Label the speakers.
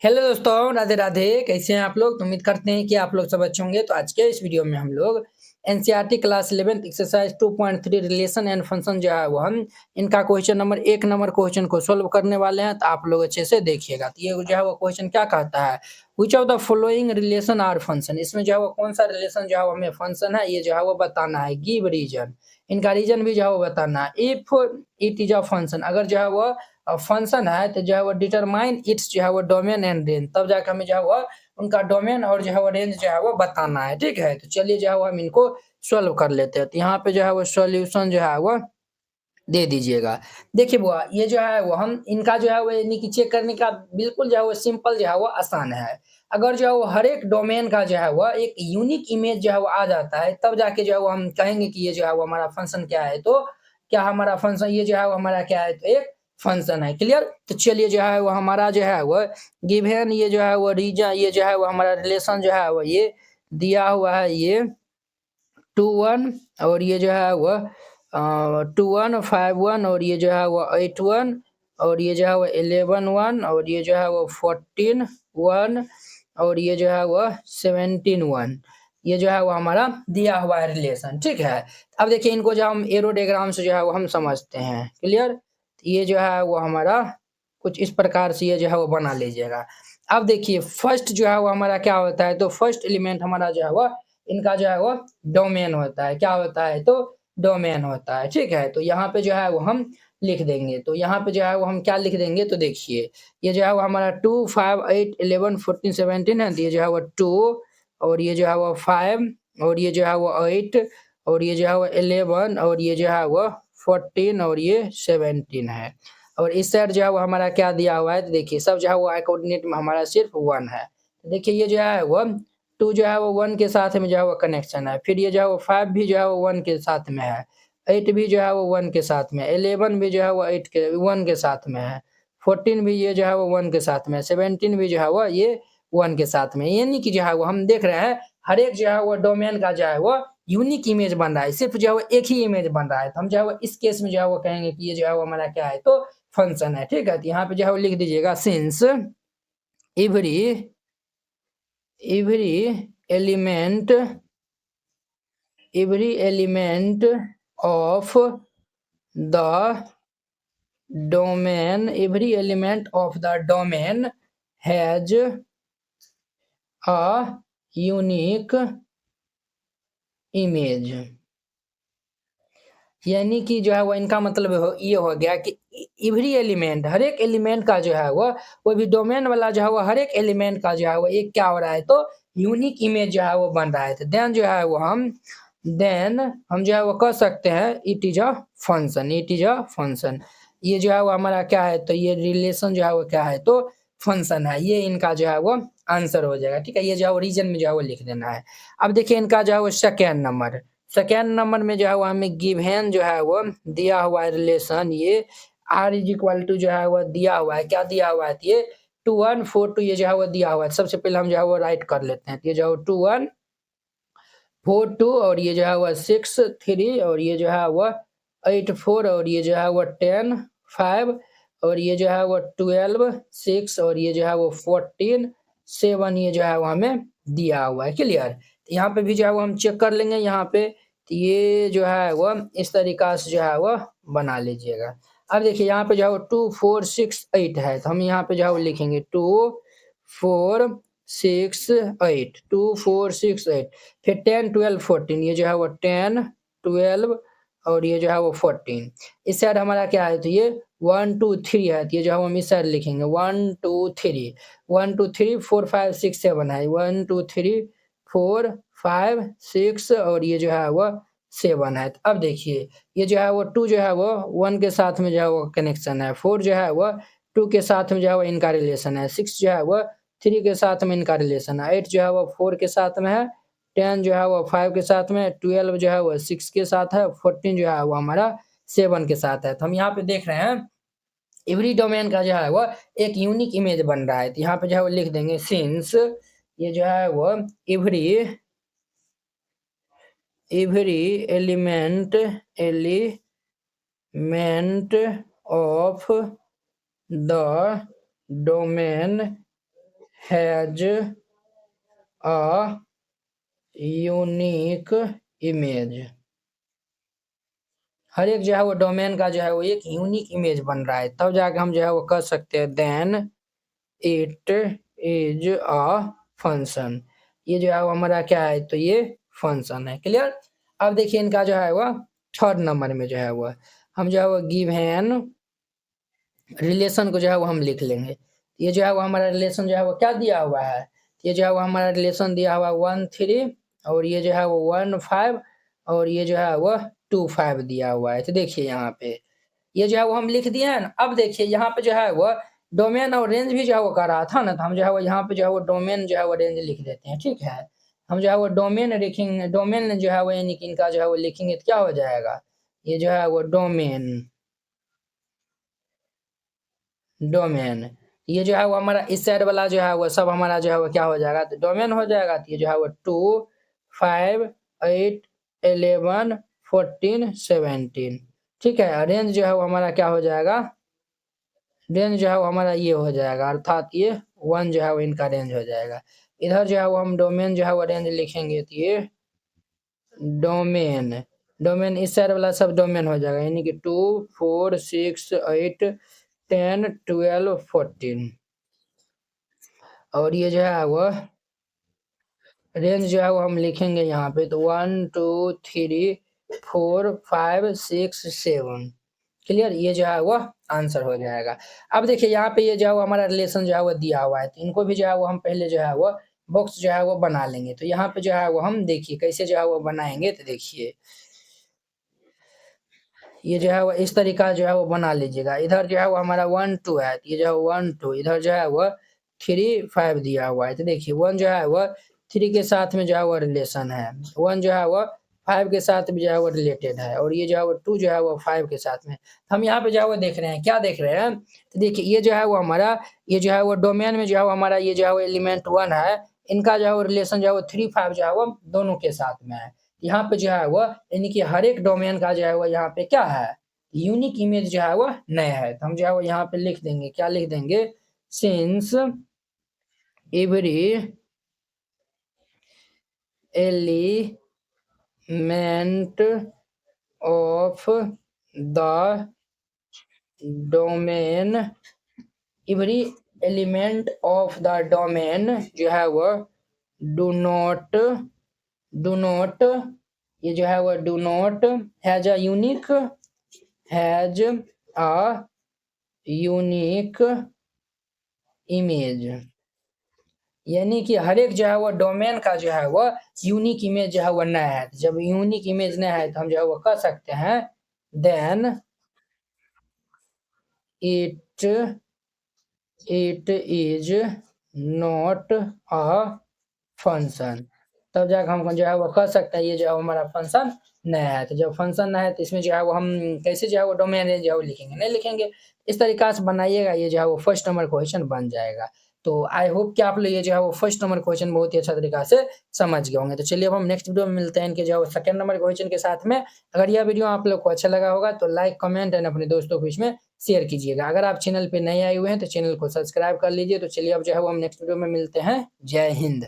Speaker 1: Hello दोस्तों, राधे राधे। कैसे हैं आप लोग? तो उम्मीद करते हैं कि आप लोग सब अच्छे होंगे। तो आज के इस वीडियो में हम लोग NCERT class 11 exercise 2.3 relation and function जो है वो हम इनका क्वेश्चन नंबर 1 नंबर क्वेश्चन को सोल्व करने वाले हैं। तो आप लोग अच्छे से देखिएगा। तो ये जो है वो क्वेश्चन क्या कहता है, which of the following relation are function. इसमें जो है वो कौन सा रिलेशन जो है वो हमें फंक्शन है ये जो है वो बताना है। गिव रीजन, इनका रीजन भी जो है वो बताना है। If it is a function, अगर जो है वो फंक्शन है तो जो है वो डिटरमाइन इट्स जो है वो डोमेन एंड रेंज, तब जाकर हमें जो है वो उनका डोमेन और जो है वो रेंज जो है वो बताना है। ठीक है, तो चलिए जो है वो हम इनको सोल्व कर लेते हैं। तो यहाँ पे जो है वो सॉल्यूशन जो है वो दे दीजिएगा। देखिए बुआ, ये जो है वो हम इनका जो है वो यानी कि चेक करने का बिल्कुल जो है वो सिंपल जो है वो आसान है। अगर जो है वो हर एक डोमेन का जो है वो एक यूनिक इमेज जो है वो आ जाता है, तब जाके जो है वो हम कहेंगे कि ये जो है वो हमारा फंक्शन क्या है। तो क्या हमारा फंक्शन ये जो है वो हमारा क्या है, तो एक फंक्शन है। क्लियर? तो चलिए जो है वो हमारा जो है वो गिवन ये जो है वो रीजन, ये जो है वो हमारा रिलेशन जो है वो ये दिया हुआ है, ये 2 1 और ये जो है वो 2 1 5 1 और ये जो है वो 8 1 और ये जो है वो 11 1 और ये जो है वो 14 1 और ये जो है वो 17 1, ये जो है वो हमारा दिया हुआ है रिलेशन। ठीक है, अब देखिए इनको जो हम एरो डायग्राम से जो है वो हम समझते हैं। क्लियर? ये जो है वो हमारा कुछ इस प्रकार से ये जो है वो बना लीजिएगा। अब देखिए फर्स्ट जो है वो हमारा क्या होता है, तो फर्स्ट एलिमेंट हमारा जो है वो इनका जो है वो डोमेन होता है। क्या होता है, तो डोमेन होता है। ठीक है, तो यहाँ पे जो है वो हम लिख देंगे। तो यहाँ पे जो है वो हम क्या लिख देंगे, तो देखिए ये जो है वो हमारा 2 5 8 11 14 17 है। तो ये जो है वो 2 और ये जो है वो 5 और ये जो है वो 8 और ये जो है वो 11 और ये जो है वो 14 और ये 17 है। और इस साइड जो है वो हमारा क्या दिया हुआ है, तो देखिए सब जो है वो कोऑर्डिनेट में हमारा सिर्फ 1 है। देखिए ये जो है वो 2 जो है वो 1 के साथ में जो है वो कनेक्शन है। फिर ये जो है वो 5 भी जो है वो 1 के साथ में है। 8 भी जो है वो 1 के साथ में, 11 भी जो है वो 1 के साथ में है। 14 भी ये जो है वो 1 के साथ में, 17 भी जो है वो ये 1 के साथ में। यानी कि जो है वो हम देख रहे हैं हर एक जो है वो डोमेन का जो है वो यूनिक इमेज बन रहा है, सिर्फ जो है वो एक ही इमेज बन रहा है। तो हम जो है वो इस केस में जो है वो कहेंगे कि ये जो है वो हमारा क्या है, तो फंक्शन है। ठीक है, तो यहाँ पे जो है वो लिख दीजिएगा since every every element of the domain has a unique image। यानी कि जो है वो इनका मतलब ये हो गया कि एवरी एलिमेंट, हर एक एलिमेंट का जो है वो भी डोमेन वाला जो है वो हर एक एलिमेंट का जो है वो एक क्या हो रहा है, तो यूनिक इमेज जो है वो बन रहा है। तो देन जो है वो हम जो है वो कह सकते हैं it is a function, it is a function. ये जो है वो हमारा क्या है, तो ये रिलेशन जो है वो क्या है, तो फंक्शन है। ये इनका जो है वो आंसर हो जाएगा। ठीक है, ये जो है वो रीजन में जो है वो लिख देना है। अब देखिए इनका जो है वो सेकेंड नंबर में जो है वो हमें गिवन जो है वो दिया हुआ है रिलेशन, ये आर इज इक्वल टू जो है वो दिया हुआ है। क्या दिया हुआ है, ये 2 1 4 2 ये जो है वो दिया हुआ है। सबसे पहले हम जो है वो राइट कर लेते हैं। ये जो है 2 1 4 2 और ये जो है वो 6 3 और ये जो है वो 8 4 और ये जो है वो 10 5 और ये जो है वो 12 6 और ये जो है वो 14 7 ये जो है वो हमें दिया हुआ है। क्लियर? यहाँ पे भी जो है वो हम चेक कर लेंगे। यहाँ पे तो ये जो है वो इस तरीका से जो है वो बना लीजिएगा। अब देखिए यहाँ पे जो है वो 2 4 6 8 है। तो हम यहाँ पे जो है वो लिखेंगे 2 4 6 8 2 4 6 8 फिर 10 12 14 ये जो है वो 10 12 और ये जो है वो 14। इस साइड हमारा क्या है, तो ये 1 2 3 है। तो ये जो है हम इस साइड लिखेंगे 1 2 3 1 2 3 4 5 6 7 है। 1 2 3 4 5 6 और ये जो है वो 7 है। तो अब देखिए ये जो है वो 2 जो है वो 1 के साथ में जो है वो कनेक्शन है, 4 जो है वो 2 के साथ में जो है वो इनका रिलेशन है, 6 जो है वो 3 के साथ में इनका रिलेशन है, 8 जो है वो 4 के साथ में है, 10 जो है वो 5 के साथ में, 12 जो है वो 6 के साथ है, 14 जो है वो हमारा 7 के साथ है। तो हम यहाँ पे देख रहे हैं एवरी डोमेन का जो है वो एक यूनिक इमेज बन रहा है। तो यहाँ पे जो है वो लिख देंगे सिंस ये जो है वो every element of the domain has a unique image. हर एक जो है वो डोमेन का जो है वो एक यूनिक इमेज बन रहा है, तब जाके हम जो है वो कर सकते हैं then it is a function. ये जो है वो हमारा क्या है, तो ये फंक्शन है। क्लियर। अब देखिए इनका जो है वो थर्ड नंबर में जो है वो हम जो है वो गिवन रिलेशन को जो है वो हम लिख लेंगे। ये जो है वो हमारा रिलेशन जो है वो क्या दिया हुआ है, ये जो है वो हमारा रिलेशन दिया हुआ 1 3 और ये जो है वो 1 5 और ये जो है वो 2 5 दिया हुआ है। तो देखिए यहाँ पे ये जो है वो हम लिख दिए हैं ना। अब देखिए यहाँ पे जो है वो डोमेन और रेंज भी जो है वो कर रहा था ना, तो हम जो है वो यहाँ पे जो है वो डोमेन जो है वो रेंज लिख देते हैं। ठीक है, हम जो है वो डोमेन लिखेंगे, डोमेन जो है वो यानी कि इनका जो है वो लिखेंगे तो क्या हो जाएगा, ये जो है वो डोमेन डोमेन ये जो है वो हमारा इस साइड वाला जो है वो सब हमारा जो है वो क्या हो जाएगा, तो डोमेन हो जाएगा। तो ये जो है वो 2 5 8 11 14 17। ठीक है, रेंज जो है वो हमारा क्या हो जाएगा, रेंज जो है वो हमारा ये हो जाएगा, अर्थात ये 1 जो है वो इनका रेंज हो जाएगा। इधर जो है वो हम डोमेन जो है वो रेंज लिखेंगे तो ये डोमेन डोमेन इस साइड वाला सब डोमेन हो जाएगा, यानी कि 2 4 6 8 10 12 14 और ये जो है वो रेंज जो है वो हम लिखेंगे यहाँ पे तो 1 2 3 4 5 6 7। क्लियर, ये जो है वो आंसर हो जाएगा। अब देखिए यहाँ पे ये जो है वो हमारा रिलेशन जो है वो दिया हुआ है, तो इनको भी जो है वो हम पहले जो है वो बॉक्स जो है वो बना लेंगे। तो यहाँ पे जो है वो हम देखिए कैसे जो है वो बनाएंगे, तो देखिए ये जो है वो इस तरीका जो है वो बना लीजिएगा। इधर जो है वो हमारा 1 2 है, तो ये जो है 1 2, इधर जो है वो 3 5 दिया हुआ है। तो देखिए 1 जो है वो 3 के साथ में जो है वो रिलेशन है, 1 जो है वो 5 के साथ भी जो है वो रिलेटेड है और ये जो है वो 2 जो है वो 5 के साथ में। हम यहाँ पे जो है वो देख रहे हैं, क्या देख रहे हैं, तो देखिए ये जो है वो हमारा ये जो है वो डोमेन में जो है वो हमारा ये जो है वो एलिमेंट 1 है, इनका जो है वो रिलेशन जो है वो 3 5 जो है वो दोनों के साथ में है। यहाँ पे जो है वो यानी कि हर एक डोमेन का जो है वो यहाँ पे क्या है, यूनिक इमेज जो है वो नया है। तो हम जो है वो यहाँ पे लिख देंगे, क्या लिख देंगे, since every element of the domain, every element of the domain जो है वो डू नॉट ये जो है वो do not has a unique has a unique image, यानी कि हर एक जो है वो डोमेन का जो है वो यूनिक इमेज जो है वो नया है। जब यूनिक इमेज नया है तो हम जो है वो कर सकते हैं then it is not a function, तब जाकर हम जो है वो कर सकते हैं ये जो है हमारा फंक्शन नया है। तो जब फंक्शन नया है तो इसमें जो है वो हम कैसे जो है वो डोमेन रेंज जो है वो लिखेंगे, नहीं लिखेंगे। इस तरीका से बनाइएगा, ये जो है वो फर्स्ट नंबर क्वेश्चन बन जाएगा। तो आई होप कि आप लोग ये जो है वो फर्स्ट नंबर क्वेश्चन बहुत ही अच्छा तरीका से समझ गए होंगे। तो चलिए अब हम नेक्स्ट वीडियो में मिलते हैं इनके जो है सेकंड नंबर क्वेश्चन के साथ में। अगर यह वीडियो आप लोग को अच्छा लगा होगा तो लाइक कमेंट एंड अपने दोस्तों के बीच में शेयर कीजिएगा। अगर आप चैनल पे नए आए हुए हैं तो चैनल को सब्सक्राइब कर लीजिए। तो चलिए अब जो है वो हम नेक्स्ट वीडियो में मिलते हैं। जय हिंद।